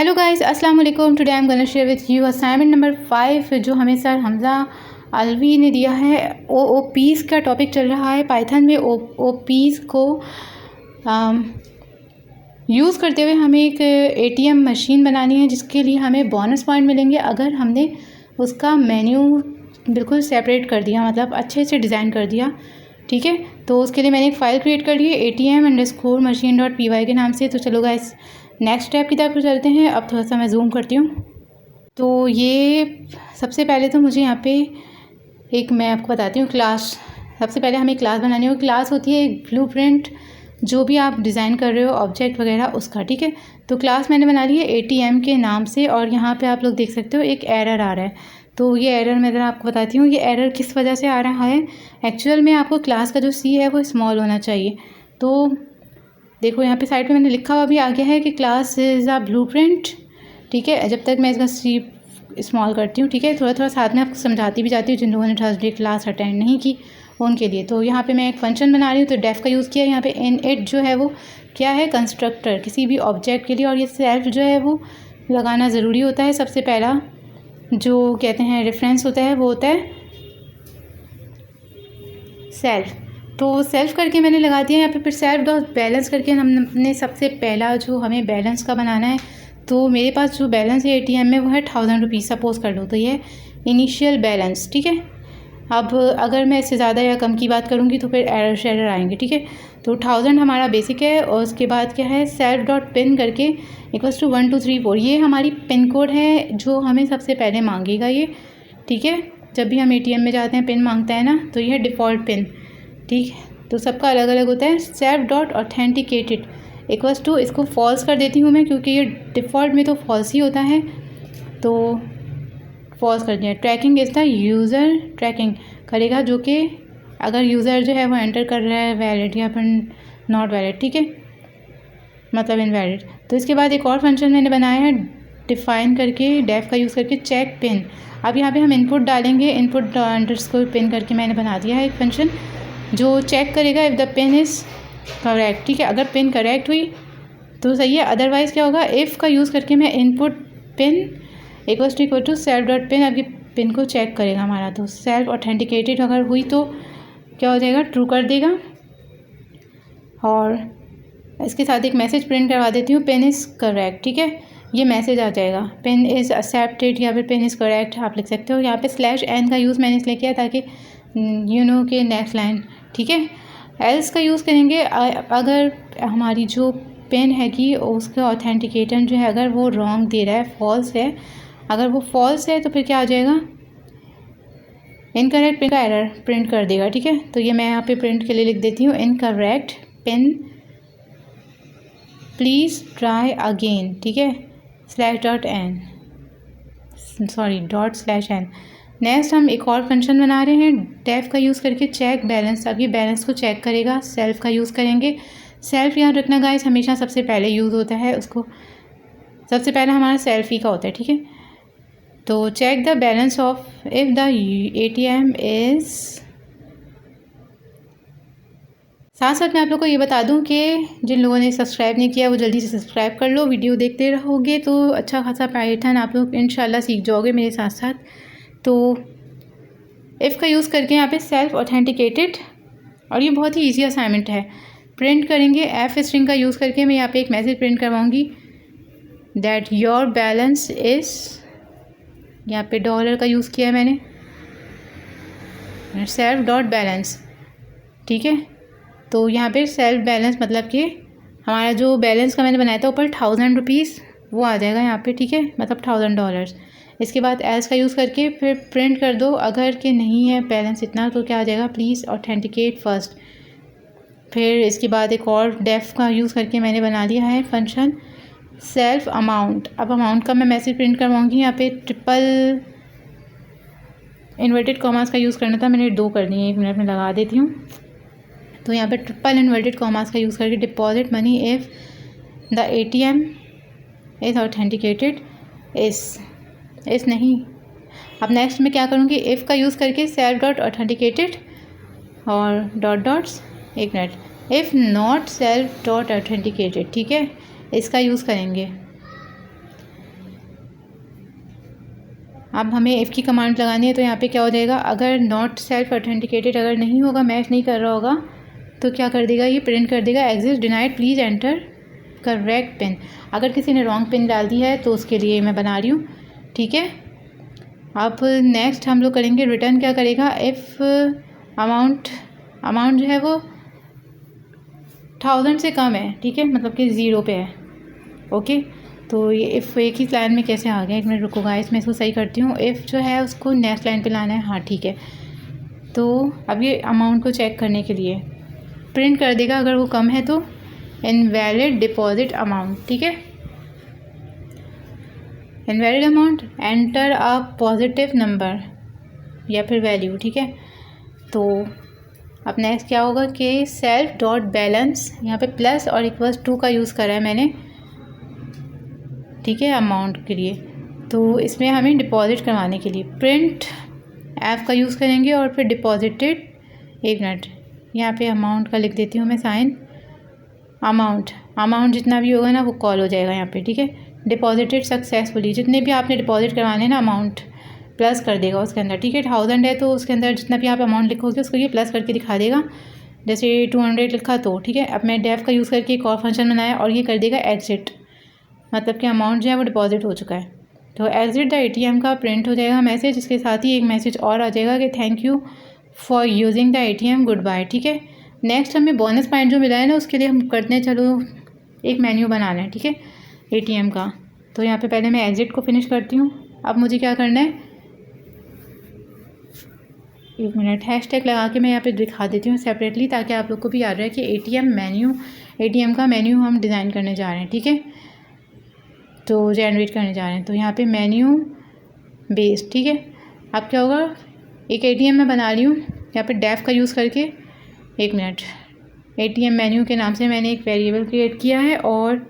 Hello guys, अस्सलाम वालेकुम। Today I am gonna share with you assignment number 5 जो हमें सर हमज़ा अलवी ने दिया है। ओपीज़ का टॉपिक चल रहा है। पाइथन में ओपीज़ को यूज़ करते हुए हमें एक एटीएम मशीन बनानी है, जिसके लिए हमें बोनस पॉइंट मिलेंगे अगर हमने उसका मेन्यू बिल्कुल सेपरेट कर दिया, मतलब अच्छे से डिज़ाइन कर दिया। ठीक है, तो उसके लिए मैंने एक फ़ाइल क्रिएट कर ली है atm_machine.py के नाम से। तो चलो गाइस नेक्स्ट स्टेप की तरफ चलते हैं। अब थोड़ा सा मैं जूम करती हूँ। तो ये सबसे पहले तो मुझे यहाँ पे मैं आपको बताती हूँ क्लास। सबसे पहले हमें क्लास बनानी होगी। क्लास होती है एक ब्लूप्रिंट, जो भी आप डिज़ाइन कर रहे हो ऑब्जेक्ट वगैरह उसका। ठीक है, तो क्लास मैंने बना ली है एटीएम के नाम से। और यहाँ पे आप लोग देख सकते हो एक एरर आ रहा है। तो ये एरर मैं ज़रा आपको बताती हूँ, ये एरर किस वजह से आ रहा है। एक्चुअल में आपको क्लास का जो सी है वो स्मॉल होना चाहिए। तो देखो यहाँ पे साइड पे मैंने लिखा हुआ भी आ गया है कि क्लास इज़ अ ब्लूप्रिंट। ठीक है, जब तक मैं इसका सी स्मॉल करती हूँ। ठीक है, थोड़ा थोड़ा साथ में आपको समझाती भी जाती हूँ जिन लोगों ने थर्सडे क्लास अटेंड नहीं की उनके लिए। तो यहाँ पे मैं एक फंक्शन बना रही हूँ, तो डेफ का यूज़ किया। यहाँ पे इन इट जो है वो क्या है, कंस्ट्रक्टर किसी भी ऑब्जेक्ट के लिए। और ये सेल्फ जो है वो लगाना ज़रूरी होता है। सबसे पहला जो कहते हैं रेफरेंस होता है वो होता है सेल्फ। तो सेल्फ करके मैंने लगा दिया यहाँ पे। फिर सेल्फ डॉट बैलेंस करके हमने सबसे पहला जो हमें बैलेंस का बनाना है। तो मेरे पास जो बैलेंस है एटीएम में वो है 1000 रुपीज़ सपोज़ कर लो। तो ये इनिशियल बैलेंस। ठीक है, अब अगर मैं इससे ज़्यादा या कम की बात करूँगी तो फिर एरर शेरर आएंगे। ठीक है, तो 1000 हमारा बेसिक है। और उसके बाद क्या है, सेल्फ डॉट पिन करके इक्वल्स टू 1 2 3 4। ये हमारी पिन कोड है जो हमें सबसे पहले मांगेगा ये। ठीक है, जब भी हम एटीएम में जाते हैं पिन मांगता है ना, तो ये है डिफ़ॉल्ट पिन। ठीक है, तो सबका अलग अलग होता है। Self dot authenticated equals to, इसको फॉल्स कर देती हूँ मैं क्योंकि ये डिफ़ॉल्ट में तो फॉल्स ही होता है, तो फॉल्स कर दिया। Tracking is the user tracking करेगा, जो कि अगर यूज़र जो है वो एंटर कर रहा है वैलिड या फिर नॉट वैलिड। ठीक है, मतलब इनवैलिड। तो इसके बाद एक और फंक्शन मैंने बनाया है डिफ़ाइन करके, डेफ का यूज़ करके, चेक पिन। अब यहाँ पे हम इनपुट डालेंगे, इनपुट अंडरस्कोर पिन करके मैंने बना दिया है एक फंक्शन जो चेक करेगा if the pin is correct. ठीक है, अगर पिन करेक्ट हुई तो सही है, अदरवाइज़ क्या होगा, इफ़ का यूज़ करके मैं input pin equal to self dot pin, अभी पिन को चेक करेगा हमारा। तो सेल्फ ऑथेंटिकेटेड अगर हुई तो क्या हो जाएगा, ट्रू कर देगा। और इसके साथ एक मैसेज प्रिंट करवा देती हूँ, पिन इज़ करेक्ट। ठीक है, ये मैसेज आ जाएगा, पिन इज़ एक्सेप्टेड या फिर पिन इज़ करेक्ट आप लिख सकते हो। यहाँ पे /n का यूज़ मैंने इसलिए किया ताकि यू नो के नेक्स्ट लाइन। ठीक है, एल्स का यूज़ करेंगे अगर हमारी जो पिन है कि उसका ऑथेंटिकेटर जो है अगर वो रॉन्ग दे रहा है, फॉल्स है। अगर वो फॉल्स है तो फिर क्या आ जाएगा, इनकरेक्ट पिन का एरर प्रिंट कर देगा। ठीक है, तो ये मैं यहाँ पे प्रिंट के लिए लिख देती हूँ, incorrect pin please try again. ठीक है, /n ./n। नेक्स्ट हम एक और फंक्शन बना रहे हैं डेफ का यूज़ करके, चेक बैलेंस। अब ये बैलेंस को चेक करेगा, सेल्फ का यूज़ करेंगे। सेल्फ याद रखना गाइस हमेशा सबसे पहले यूज़ होता है, उसको सबसे पहले हमारा सेल्फ ही का होता है। ठीक है, तो check the balance of if the ATM is. साथ साथ मैं आप लोग को ये बता दूं कि जिन लोगों ने सब्सक्राइब नहीं किया वो जल्दी से सब्सक्राइब कर लो। वीडियो देखते रहोगे तो अच्छा खासा पाइथन आप लोग इंशाल्लाह सीख जाओगे मेरे साथ साथ। तो इफ़ का यूज़ करके यहाँ पे सेल्फ ऑथेंटिकेटेड, और ये बहुत ही इजी असाइनमेंट है। प्रिंट करेंगे एफ स्ट्रिंग का यूज़ करके, मैं यहाँ पे एक मैसेज प्रिंट करवाऊँगी दैट योर बैलेंस इज़, यहाँ पे डॉलर का यूज़ किया है मैंने, सेल्फ डॉट बैलेंस। ठीक है, तो यहाँ पे सेल्फ बैलेंस मतलब कि हमारा जो बैलेंस का मैंने बनाया था ऊपर 1000 रुपीज़ वो आ जाएगा यहाँ पे। ठीक है, मतलब $1000। इसके बाद एल्स का यूज़ करके फिर प्रिंट कर दो, अगर कि नहीं है बैलेंस इतना तो क्या आ जाएगा, प्लीज़ ऑथेंटिकेट फर्स्ट। फिर इसके बाद एक और डेफ का यूज़ करके मैंने बना दिया है फंक्शन सेल्फ अमाउंट। अब अमाउंट का मैं मैसेज प्रिंट करवाऊँगी, यहाँ पे ट्रिपल इन्वर्टेड कॉमास का यूज़ करना था, मैंने 2 कर दिए, 1 मिनट में लगा देती हूँ। तो यहाँ पे ट्रिपल इन्वर्टेड कॉमास का यूज़ करके deposit money if the ATM is authenticated इस नहीं। अब नेक्स्ट में क्या करूँगी, इफ़ का यूज़ करके सेल्फ डॉट ऑथेंटिकेटेड और dots, 1 minute, if not self dot authenticated. ठीक है, इसका यूज़ करेंगे। अब हमें इफ़ की कमांड लगानी है, तो यहाँ पे क्या हो जाएगा, अगर नॉट सेल्फ ऑथेंटिकेटेड अगर नहीं होगा, मैच नहीं कर रहा होगा, तो क्या कर देगा, ये प्रिंट कर देगा exist denied please enter correct pin. अगर किसी ने रॉन्ग पिन डाल दी है तो उसके लिए मैं बना रही हूँ, ठीक है। अब नेक्स्ट हम लोग करेंगे रिटर्न, क्या करेगा, इफ़ अमाउंट जो है वो 1000 से कम है, ठीक है, मतलब कि 0 पे है, ओके। तो ये इफ़ एक ही लाइन में कैसे आ गया, एक मिनट रुको गाइस, मैं इसको सही करती हूँ। इफ़ जो है उसको नेक्स्ट लाइन पे लाना है, हाँ ठीक है। तो अब ये अमाउंट को चेक करने के लिए प्रिंट कर देगा, अगर वो कम है तो इनवैलिड डिपॉजिट अमाउंट, ठीक है, invalid amount, enter a positive number या फिर वैल्यू, ठीक है। तो अब नेक्स्ट क्या होगा कि सेल्फ डॉट बैलेंस, यहाँ पे प्लस और इक्वल्स टू का यूज़ करा है मैंने, ठीक है, अमाउंट के लिए। तो इसमें हमें डिपॉजिट करवाने के लिए प्रिंट एफ का यूज़ करेंगे और फिर डिपॉजिटेड, एक मिनट यहाँ पे अमाउंट का लिख देती हूँ मैं साइन, अमाउंट जितना भी होगा ना वो कॉल हो जाएगा यहाँ पे, ठीक है। डिपॉजिटेड सक्सेसफुली, जितने भी आपने डिपॉजिट करवाने ना अमाउंट प्लस कर देगा उसके अंदर, ठीक है। 1000 है तो उसके अंदर जितना भी आप अमाउंट लिखोगे उसको ये प्लस करके दिखा देगा, जैसे 200 लिखा तो, ठीक है। अब मैं डेफ का यूज़ करके एक और फंक्शन बनाया और ये कर देगा एग्जिट, मतलब कि अमाउंट जो है वो डिपॉजिट हो चुका है। तो एग्जिट द ATM का प्रिंट हो जाएगा मैसेज, इसके साथ ही एक मैसेज और आ जाएगा कि thank you for using the ATM, good bye, ठीक है। नेक्स्ट हमें बोनस पॉइंट जो मिला है ना, उसके लिए हम करते हैं, चलो एक मेन्यू बनाना है, ठीक है, ATM का। तो यहाँ पे पहले मैं एग्जिट को फिनिश करती हूँ। अब मुझे क्या करना है, एक मिनट हैशटैग लगा के मैं यहाँ पे दिखा देती हूँ सेपरेटली, ताकि आप लोग को भी याद रहे कि ATM का मेन्यू हम डिज़ाइन करने जा रहे हैं, ठीक है, तो जनरेट करने जा रहे हैं। तो यहाँ पे मेन्यू बेस, ठीक है। अब क्या होगा, एक ATM मैं बना रही हूँ यहाँ पे डेफ का यूज़ करके, एक मिनट, ATM मेन्यू के नाम से मैंने एक वेरिएबल क्रिएट किया है और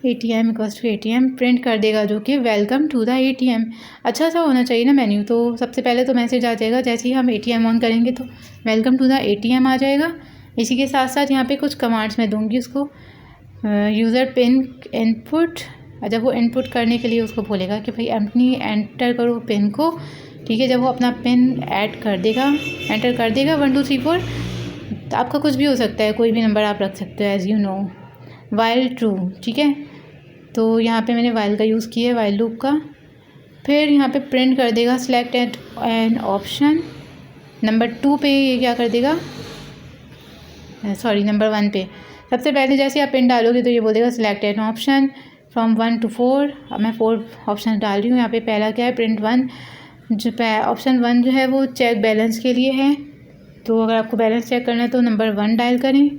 ATM equals to ATM print कर देगा जो कि वेलकम टू द ATM। अच्छा सा होना चाहिए ना मेन्यू। तो सबसे पहले तो मैसेज आ जाएगा जैसे ही हम ATM ऑन करेंगे तो वेलकम टू द ATM आ जाएगा। इसी के साथ साथ यहाँ पे कुछ कमांड्स मैं दूंगी उसको, यूज़र पिन इनपुट, जब वो इनपुट करने के लिए उसको बोलेगा कि भाई अपनी एंटर करो पिन को, ठीक है। जब वो अपना पिन ऐड कर देगा, एंटर कर देगा 1 2 3 4, तो आपका कुछ भी हो सकता है, कोई भी नंबर आप रख सकते हो as you know, while true, ठीक है। तो यहाँ पे मैंने वाइल का यूज़ किया है, वाइल लूप का। फिर यहाँ पे प्रिंट कर देगा सिलेक्ट एन ऑप्शन, नंबर 2 पे ये क्या कर देगा, सॉरी नंबर 1 पे। सबसे पहले जैसे आप पिन डालोगे तो ये बोलेगा select an option from 1 to 4। अब मैं 4 ऑप्शन डाल रही हूँ। यहाँ पे पहला क्या है, प्रिंट 1, जो ऑप्शन 1 जो है वो चेक बैलेंस के लिए है। तो अगर आपको बैलेंस चेक करना है तो नंबर 1 डायल करें,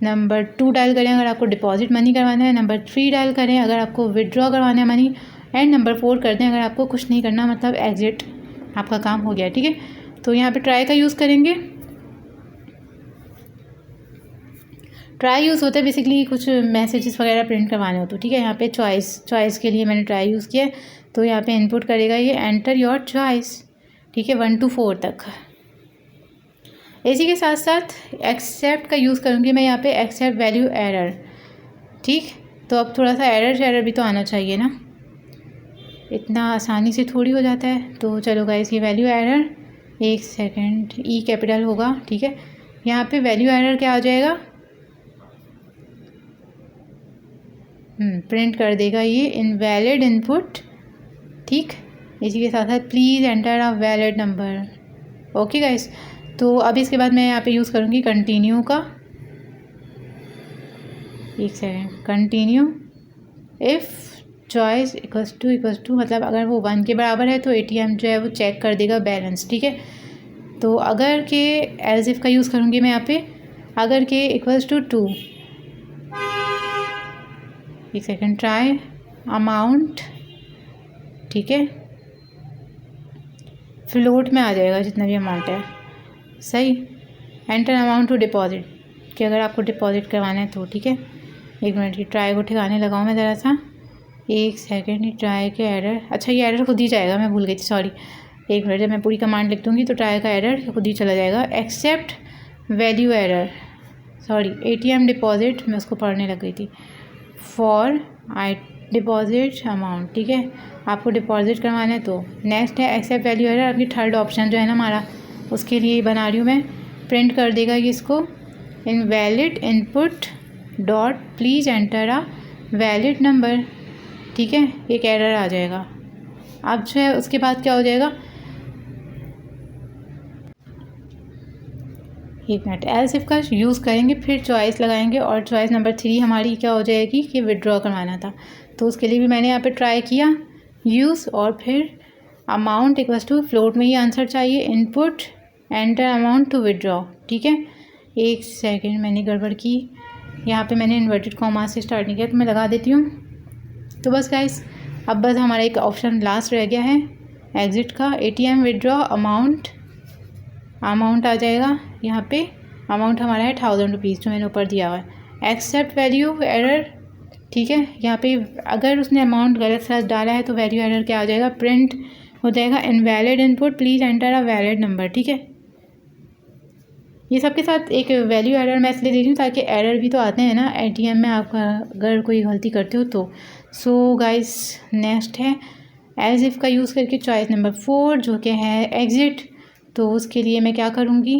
नंबर 2 डायल करें अगर आपको डिपॉजिट मनी करवाना है, नंबर 3 डायल करें अगर आपको विड्रॉ करवाना है मनी, एंड नंबर 4 कर दें अगर आपको कुछ नहीं करना, मतलब एग्जिट, आपका काम हो गया, ठीक है। तो यहाँ पे ट्राई का यूज़ करेंगे। ट्राई यूज़ होता है बेसिकली कुछ मैसेजेस वगैरह प्रिंट करवाने हो तो, ठीक है। यहाँ पे चॉइस के लिए मैंने ट्राई यूज़ किया है। तो यहाँ पे इनपुट करेगा ये एंटर योर चॉइस, ठीक है, 1 to 4 तक। इसी के साथ साथ एक्सेप्ट का यूज़ करूँगी मैं यहाँ पे, एक्सेप्ट वैल्यू एरर, ठीक। तो अब थोड़ा सा एरर भी तो आना चाहिए ना, इतना आसानी से थोड़ी हो जाता है। तो चलो गाइस, ये वैल्यू एरर, एक सेकेंड, ई कैपिटल होगा, ठीक है। यहाँ पे वैल्यू एरर क्या आ जाएगा, प्रिंट कर देगा ये इनवैलिड इनपुट, ठीक। इसी के साथ साथ please enter a valid number, okay guys. तो अब इसके बाद मैं यहाँ पे यूज़ करूँगी कंटिन्यू का, एक second, continue if choice equals to मतलब अगर वो 1 के बराबर है तो ATM जो है वो चेक कर देगा बैलेंस, ठीक है। तो अगर के एज इफ़ का यूज़ करूँगी मैं यहाँ पे, अगर के इक्वल्स टू 2, एक सेकेंड, ट्राई अमाउंट, ठीक है, फ्लोट में आ जाएगा जितना भी अमाउंट है, सही। एंटर अमाउंट टू डिपॉजिट, कि अगर आपको डिपॉजिट करवाना है तो, ठीक है। एक मिनट, ये ट्राई को ठिकाने लगाऊँ मैं ज़रा सा, एक सेकेंड, ये ट्राई के एरर, अच्छा ये एरर खुद ही जाएगा, मैं भूल गई थी, सॉरी। एक मिनट, जब मैं पूरी कमांड लिख दूँगी तो ट्राई का एरर खुद ही चला जाएगा। Except value error, sorry ATM deposit, मैं उसको पढ़ने लग गई थी, फॉर डिपॉजिट अमाउंट, ठीक है, आपको डिपॉजिट करवाना है। तो नेक्स्ट है एक्सेप्ट वैल्यू एरर, अभी थर्ड ऑप्शन जो है ना हमारा, उसके लिए बना रही हूँ मैं। प्रिंट कर देगा कि इसको invalid input dot please enter a valid number, ठीक है, एक एरर आ जाएगा। अब जो है उसके बाद क्या हो जाएगा, एक मिनट, एल्स इफ का यूज़ करेंगे, फिर चॉइस लगाएंगे और चॉइस नंबर 3 हमारी क्या हो जाएगी कि विड्रॉ करवाना था। तो उसके लिए भी मैंने यहाँ पे ट्राई किया यूज़, और फिर अमाउंट इक्वल्स टू फ्लोट में ही आंसर चाहिए, input enter amount to withdraw, ठीक है। एक सेकेंड, मैंने गड़बड़ की, यहाँ पे मैंने इन्वर्टेड कॉमा से स्टार्ट नहीं किया, तो मैं लगा देती हूँ। तो बस गाइस, अब बस हमारा एक ऑप्शन लास्ट रह गया है एग्ज़िट का, ATM विड्रॉ अमाउंट आ जाएगा यहाँ पे। अमाउंट हमारा है 1000 रुपीज़ जो मैंने ऊपर दिया हुआ है। एक्सेप्ट वैल्यू एरर, ठीक है, यहाँ पे अगर उसने अमाउंट गलत साथ डाला है तो वैल्यू एरर क्या आ जाएगा, प्रिंट हो जाएगा invalid input please enter a valid number, ठीक है। ये सबके साथ एक वैल्यू एरर मैं इसलिए दे रही हूँ ताकि एरर भी तो आते हैं ना ATM में, आपका अगर कोई गलती करते हो तो। सो गाइस, नेक्स्ट है एज इफ़ का यूज़ करके चॉइस नंबर 4 जो कि है एग्ज़िट। तो उसके लिए मैं क्या करूँगी,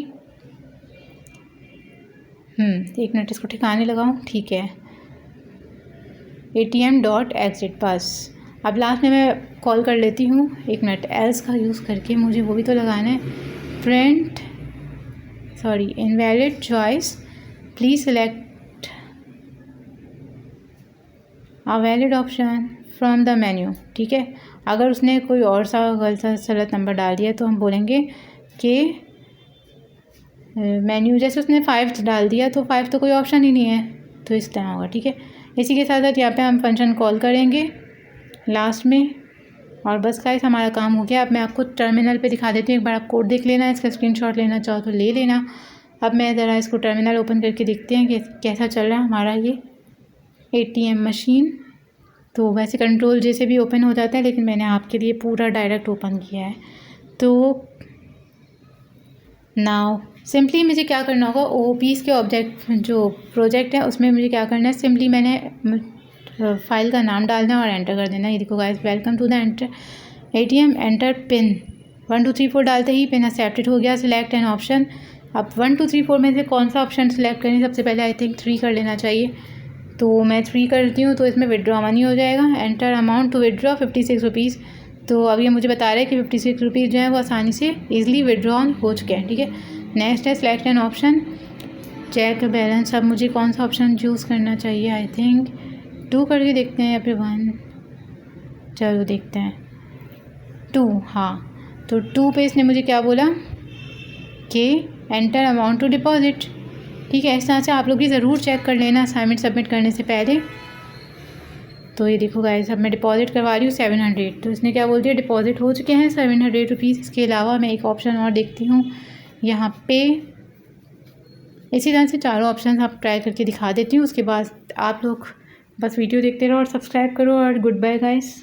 एक मिनट इसको ठिकाने लगाऊँ, ठीक है, ATM डॉट एग्ज़िट बस। अब लास्ट में मैं कॉल कर लेती हूँ, एक मिनट, एल्स का यूज़ करके मुझे वो भी तो लगाना है, print invalid choice please select a valid option from the menu, ठीक है। अगर उसने कोई और सा गलत नंबर डाल दिया तो हम बोलेंगे कि मेन्यू, जैसे उसने 5 डाल दिया तो 5 तो कोई ऑप्शन ही नहीं है, तो इस तरह होगा, ठीक है। इसी के साथ साथ यहाँ पे हम फंक्शन कॉल करेंगे लास्ट में, और बस गाइस हमारा काम हो गया। अब मैं आपको टर्मिनल पे दिखा देती हूँ, एक बार आप कोड देख लेना, इसका स्क्रीनशॉट लेना चाहो तो ले लेना। अब मैं ज़रा इसको टर्मिनल ओपन करके देखते हैं कि कैसा चल रहा है हमारा ये ATM मशीन। तो वैसे कंट्रोल जैसे भी ओपन हो जाता है, लेकिन मैंने आपके लिए पूरा डायरेक्ट ओपन किया है। तो नाउ सिंपली मुझे क्या करना होगा, OOPs के ऑब्जेक्ट जो प्रोजेक्ट है उसमें मुझे क्या करना है, सिंपली मैंने फाइल का नाम डालना है और एंटर कर देना। ये देखो guys, welcome to the ATM enter pin 1 2 3 4 डालते ही पिन एक्सेप्टेड हो गया। सिलेक्ट एन ऑप्शन, अब 1 2 3 4 में से कौन सा ऑप्शन सेलेक्ट करें, सबसे पहले आई थिंक 3 कर लेना चाहिए, तो मैं 3 करती हूँ। तो इसमें विड्रॉ मनी हो जाएगा, enter amount to withdraw 56 rupees. तो अब ये मुझे बता रहा है कि 56 रुपीज़ जो है वो आसानी से ईजिली विड्रॉ हो चुके हैं, ठीक है। नेक्स्ट है select an option check balance. अब मुझे कौन सा ऑप्शन चूज़ करना चाहिए, आई थिंक 2 करके देखते हैं या फिर 1, चलो देखते हैं 2, हाँ। तो 2 पे इसने मुझे क्या बोला कि एंटर अमाउंट टू डिपॉजिट, ठीक है। इस तरह से आप लोग भी ज़रूर चेक कर लेना असाइनमेंट सबमिट करने से पहले। तो ये देखो गाइस, अब मैं डिपॉजिट करवा रही हूँ 700, तो इसने क्या बोल दिया, डिपॉजिट हो चुके हैं 700 रुपीज़। इसके अलावा मैं एक ऑप्शन और देखती हूँ यहाँ पे, इसी तरह से चारों ऑप्शन आप ट्राई करके दिखा देती हूँ। उसके बाद आप लोग बस वीडियो देखते रहो और सब्सक्राइब करो, और गुड बाय गाइस।